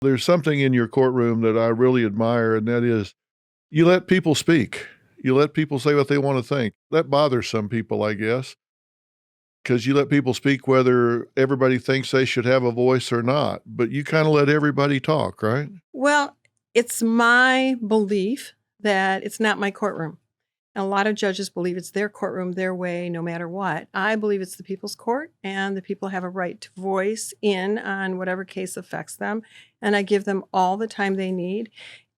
There's something in your courtroom that I really admire, and that is you let people speak. You let people say what they want to think. That bothers some people, I guess, because you let people speak whether everybody thinks they should have a voice or not. But you kind of let everybody talk, right? Well, it's my belief that it's not my courtroom. And a lot of judges believe it's their courtroom, their way, no matter what. I believe it's the people's court, and the people have a right to voice in on whatever case affects them. And I give them all the time they need.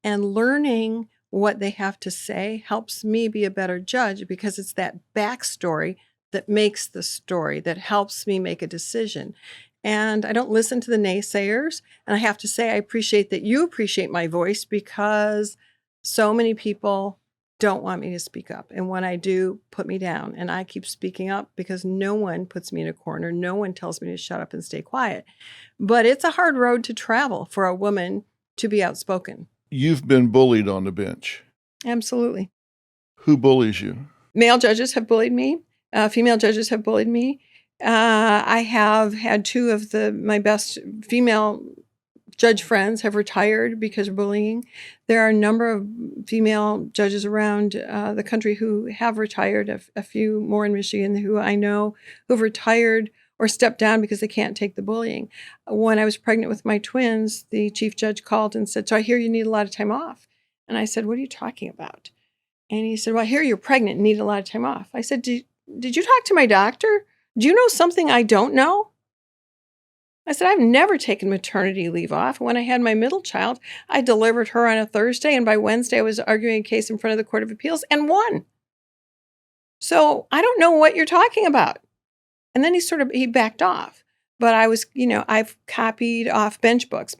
And learning what they have to say helps me be a better judge because it's that backstory that makes the story, that helps me make a decision. And I don't listen to the naysayers. And I have to say, I appreciate that you appreciate my voice because so many people don't want me to speak up. And when I do, put me down. And I keep speaking up because no one puts me in a corner. No one tells me to shut up and stay quiet. But it's a hard road to travel for a woman to be outspoken. You've been bullied on the bench. Absolutely. Who bullies you? Male judges have bullied me. Female judges have bullied me. I have had two of my best female judge friends have retired because of bullying. There are a number of female judges around the country who have retired, a few more in Michigan who I know who've retired or stepped down because they can't take the bullying. When I was pregnant with my twins, the chief judge called and said, "So I hear you need a lot of time off." And I said, "What are you talking about?" And he said, "Well, I hear you're pregnant and need a lot of time off." I said, Did you talk to my doctor? Do you know something I don't know? I said, "I've never taken maternity leave off. When I had my middle child, I delivered her on a Thursday, and by Wednesday, I was arguing a case in front of the Court of Appeals and won. So I don't know what you're talking about." And then he backed off. But I was, I've copied off bench books.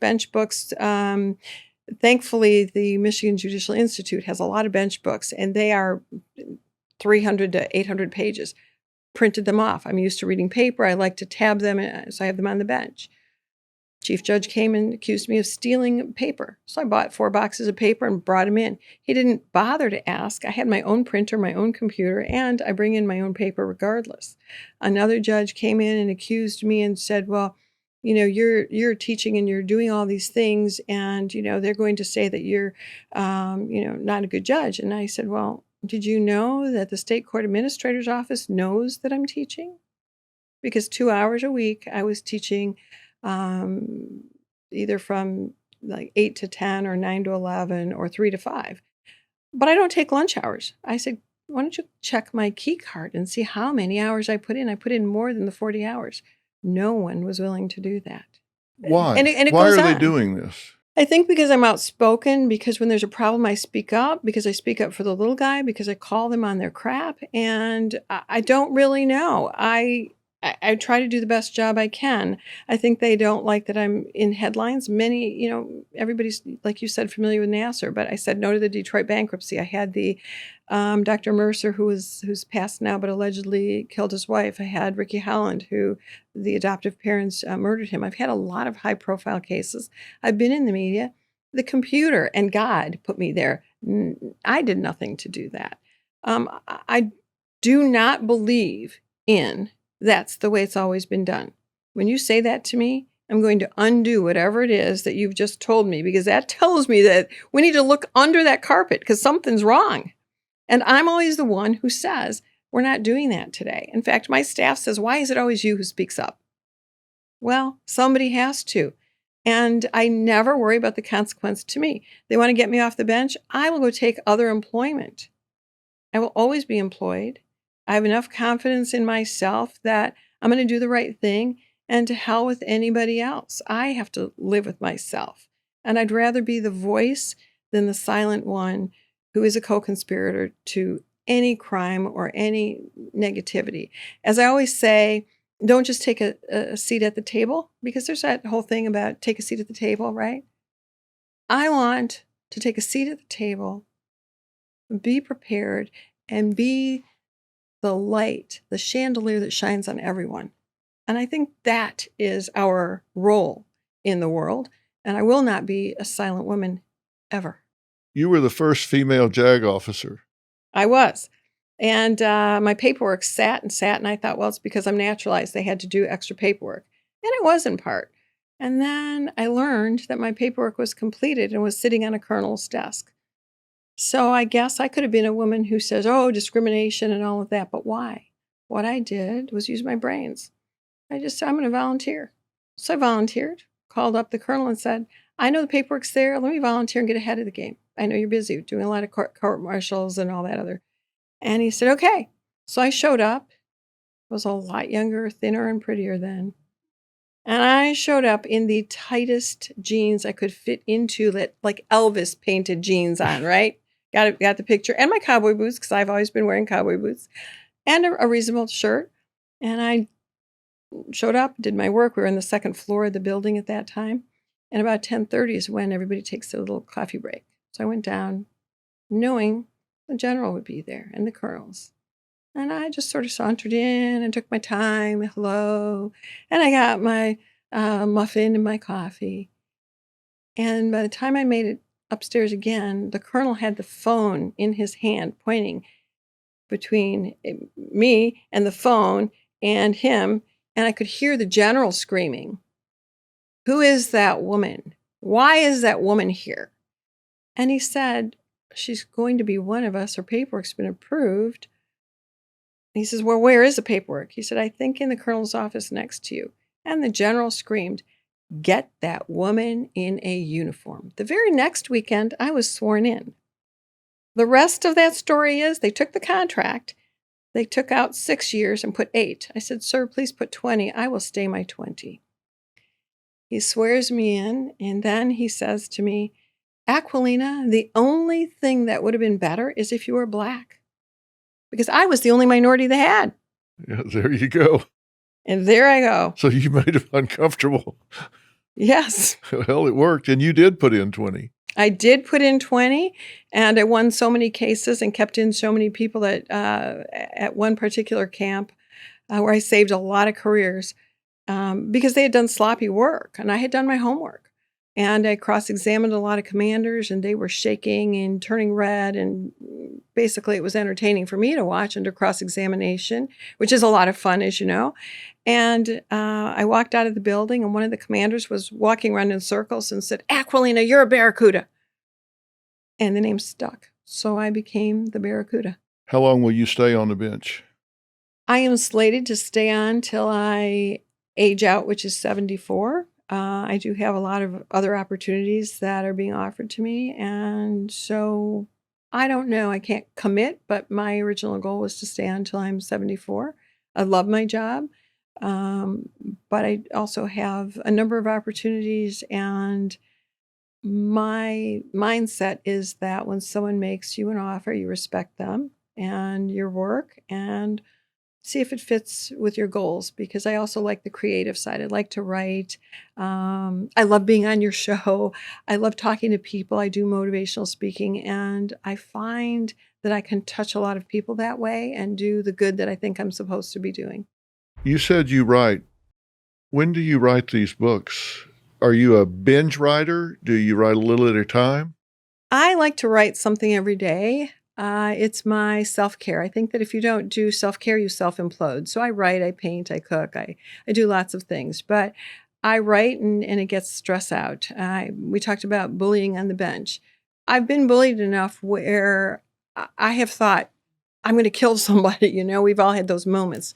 Thankfully, the Michigan Judicial Institute has a lot of bench books, and they are 300 to 800 pages. Printed them off. I'm used to reading paper. I like to tab them, so I have them on the bench. Chief judge came and accused me of stealing paper. So I bought 4 boxes of paper and brought them in. He didn't bother to ask. I had my own printer, my own computer, and I bring in my own paper regardless. Another judge came in and accused me and said, "Well, you're teaching and you're doing all these things, and they're going to say that you're not a good judge." And I said, "Well, did you know that the state court administrator's office knows that I'm teaching?" Because 2 hours a week I was teaching either from like 8 to 10 or 9 to 11 or 3 to 5. But I don't take lunch hours. I said, "Why don't you check my key card and see how many hours I put in?" I put in more than the 40 hours. No one was willing to do that. Why? And it Why goes are they on. doing this? I think because I'm outspoken, because when there's a problem, I speak up, because I speak up for the little guy, because I call them on their crap, and I don't really know. I try to do the best job I can. I think they don't like that I'm in headlines. Many, everybody's, like you said, familiar with Nassar, but I said no to the Detroit bankruptcy. I had the Dr. Mercer, who's passed now, but allegedly killed his wife. I had Ricky Holland, who the adoptive parents murdered him. I've had a lot of high-profile cases. I've been in the media. The computer and God put me there. I did nothing to do that. I do not believe in that's the way it's always been done. When you say that to me, I'm going to undo whatever it is that you've just told me, because that tells me that we need to look under that carpet because something's wrong. And I'm always the one who says, we're not doing that today. In fact, my staff says, "Why is it always you who speaks up?" Well, somebody has to. And I never worry about the consequence to me. They want to get me off the bench, I will go take other employment. I will always be employed. I have enough confidence in myself that I'm going to do the right thing, and to hell with anybody else. I have to live with myself. And I'd rather be the voice than the silent one who is a co-conspirator to any crime or any negativity. As I always say, don't just take a seat at the table, because there's that whole thing about take a seat at the table, right? I want to take a seat at the table, be prepared, and be the light, the chandelier that shines on everyone. And I think that is our role in the world. And I will not be a silent woman ever. You were the first female JAG officer. I was. And my paperwork sat, and I thought, well, it's because I'm naturalized. They had to do extra paperwork. And it was in part. And then I learned that my paperwork was completed and was sitting on a colonel's desk. So I guess I could have been a woman who says, oh, discrimination and all of that, but why? What I did was use my brains. I just said, I'm going to volunteer. So I volunteered, called up the colonel and said, I know the paperwork's there. Let me volunteer and get ahead of the game. I know you're busy doing a lot of court martials and all that other. And he said, okay. So I showed up. I was a lot younger, thinner, and prettier then. And I showed up in the tightest jeans I could fit into, that like Elvis painted jeans on, right? Got the picture. And my cowboy boots, because I've always been wearing cowboy boots, and a reasonable shirt. And I showed up, did my work. We were on the second floor of the building at that time. And about 10:30 is when everybody takes a little coffee break. So I went down knowing the general would be there and the colonels. And I just sort of sauntered in and took my time, hello. And I got my muffin and my coffee. And by the time I made it upstairs again, the colonel had the phone in his hand, pointing between me and the phone and him. And I could hear the general screaming, who is that woman? Why is that woman here? And he said, she's going to be one of us. Her paperwork's been approved. He says, well, where is the paperwork? He said, I think in the colonel's office next to you. And the general screamed, get that woman in a uniform. The very next weekend, I was sworn in. The rest of that story is they took the contract. They took out 6 years and put 8. I said, sir, please put 20. I will stay my 20. He swears me in, and then he says to me, Aquilina, the only thing that would have been better is if you were black. Because I was the only minority they had. Yeah, there you go. And there I go. So you made them uncomfortable. Yes. Well, it worked, and you did put in 20. I did put in 20, and I won so many cases and kept in so many people that at one particular camp where I saved a lot of careers because they had done sloppy work, and I had done my homework. And I cross-examined a lot of commanders, and they were shaking and turning red. And basically, it was entertaining for me to watch under cross-examination, which is a lot of fun, as you know. And I walked out of the building, and one of the commanders was walking around in circles and said, Aquilina, you're a barracuda. And the name stuck. So I became the barracuda. How long will you stay on the bench? I am slated to stay on till I age out, which is 74. I do have a lot of other opportunities that are being offered to me. And so I don't know. I can't commit, but my original goal was to stay on until I'm 74. I love my job. But I also have a number of opportunities, and my mindset is that when someone makes you an offer, you respect them and your work and see if it fits with your goals, because I also like the creative side. I like to write. I love being on your show. I love talking to people. I do motivational speaking, and I find that I can touch a lot of people that way and do the good that I think I'm supposed to be doing. You said you write. When do you write these books? Are you a binge writer? Do you write a little at a time? I like to write something every day. It's my self-care. I think that if you don't do self-care, you self-implode. So I write, I paint, I cook, I do lots of things. But I write and it gets stress out. We talked about bullying on the bench. I've been bullied enough where I have thought, I'm going to kill somebody. You know, we've all had those moments.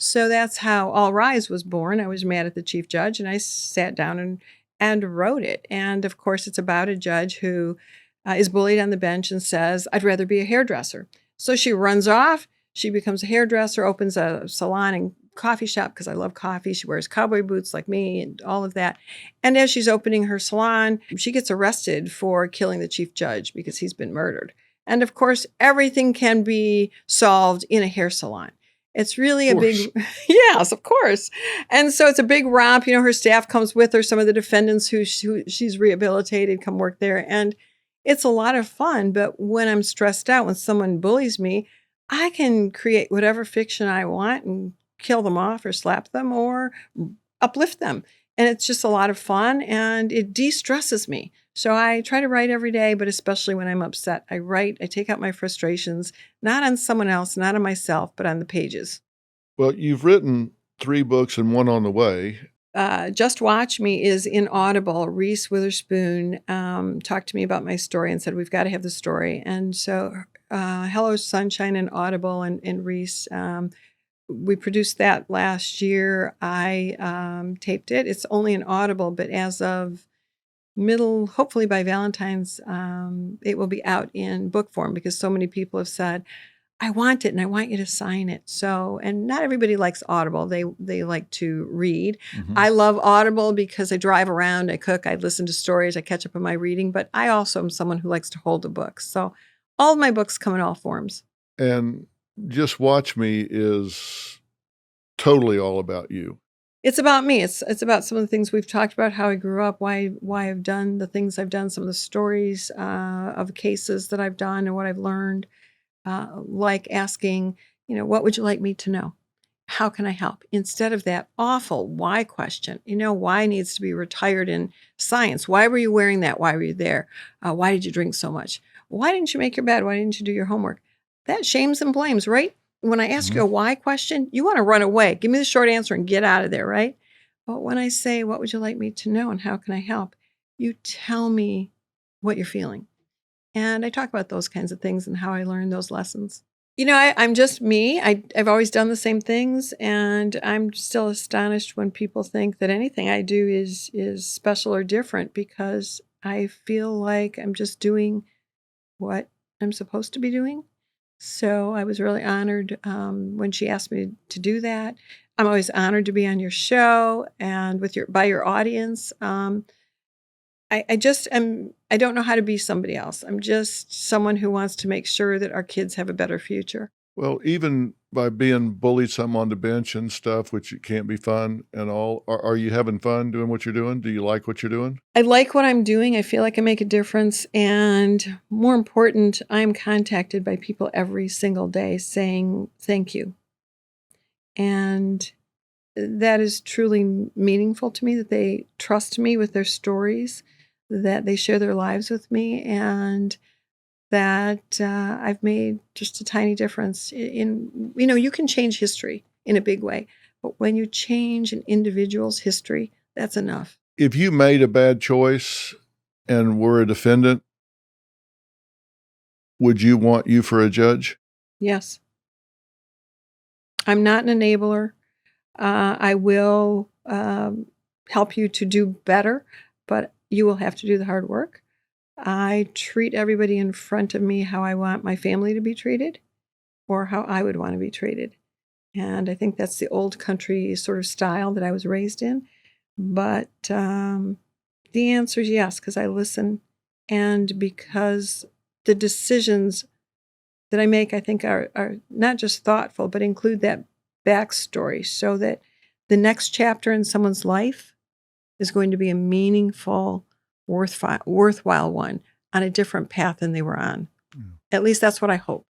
So that's how All Rise was born. I was mad at the chief judge, and I sat down and wrote it. And of course, it's about a judge who is bullied on the bench and says, I'd rather be a hairdresser. So she runs off. She becomes a hairdresser, opens a salon and coffee shop because I love coffee. She wears cowboy boots like me and all of that. And as she's opening her salon, she gets arrested for killing the chief judge because he's been murdered. And of course, everything can be solved in a hair salon. It's really a big, yes, of course. And so it's a big romp. You know, her staff comes with her. Some of the defendants who she's rehabilitated come work there. And it's a lot of fun. But when I'm stressed out, when someone bullies me, I can create whatever fiction I want and kill them off or slap them or uplift them. And it's just a lot of fun, and it de-stresses me. So I try to write every day, but especially when I'm upset, I write, I take out my frustrations, not on someone else, not on myself, but on the pages. Well, you've written 3 books and one on the way. Just Watch Me is in Audible. Reese Witherspoon talked to me about my story and said, we've got to have the story. And so Hello Sunshine and Audible and Reese, we produced that last year. I taped it. It's only in Audible, but as of hopefully by Valentine's, it will be out in book form because so many people have said, I want it and I want you to sign it. So, and not everybody likes Audible. They like to read. I love Audible because I drive around, I cook, I listen to stories, I catch up on my reading, but I also am someone who likes to hold a book. So all of my books come in all forms. And Just Watch Me is totally all about you. It's about me. It's about some of the things we've talked about, how I grew up, why I've done the things I've done, some of the stories of cases that I've done and what I've learned. Like asking, what would you like me to know? How can I help? Instead of that awful why question. Why needs to be retired in science. Why were you wearing that? Why were you there? Why did you drink so much? Why didn't you make your bed? Why didn't you do your homework? That shames and blames, right? When I ask you a why question, you want to run away. Give me the short answer and get out of there, right? But when I say, what would you like me to know and how can I help? You tell me what you're feeling. And I talk about those kinds of things and how I learned those lessons. I'm just me. I've always done the same things, and I'm still astonished when people think that anything I do is special or different because I feel like I'm just doing what I'm supposed to be doing. So I was really honored when she asked me to do that. I'm always honored to be on your show and by your audience. I just am, I don't know how to be somebody else. I'm just someone who wants to make sure that our kids have a better future. Well, even by being bullied some on the bench and stuff, which it can't be fun and all, are you having fun doing what you're doing? Do you like what you're doing? I like what I'm doing. I feel like I make a difference. And more important, I'm contacted by people every single day saying thank you. And that is truly meaningful to me, that they trust me with their stories, that they share their lives with me, and that I've made just a tiny difference you can change history in a big way, but when you change an individual's history, that's enough. If you made a bad choice and were a defendant, would you want you for a judge? Yes. I'm not an enabler. I will help you to do better, but you will have to do the hard work. I treat everybody in front of me how I want my family to be treated or how I would want to be treated. And I think that's the old country sort of style that I was raised in. But the answer is yes, because I listen and because the decisions that I make, I think, are not just thoughtful, but include that backstory so that the next chapter in someone's life is going to be a meaningful, worthwhile one on a different path than they were on. At least that's what I hope.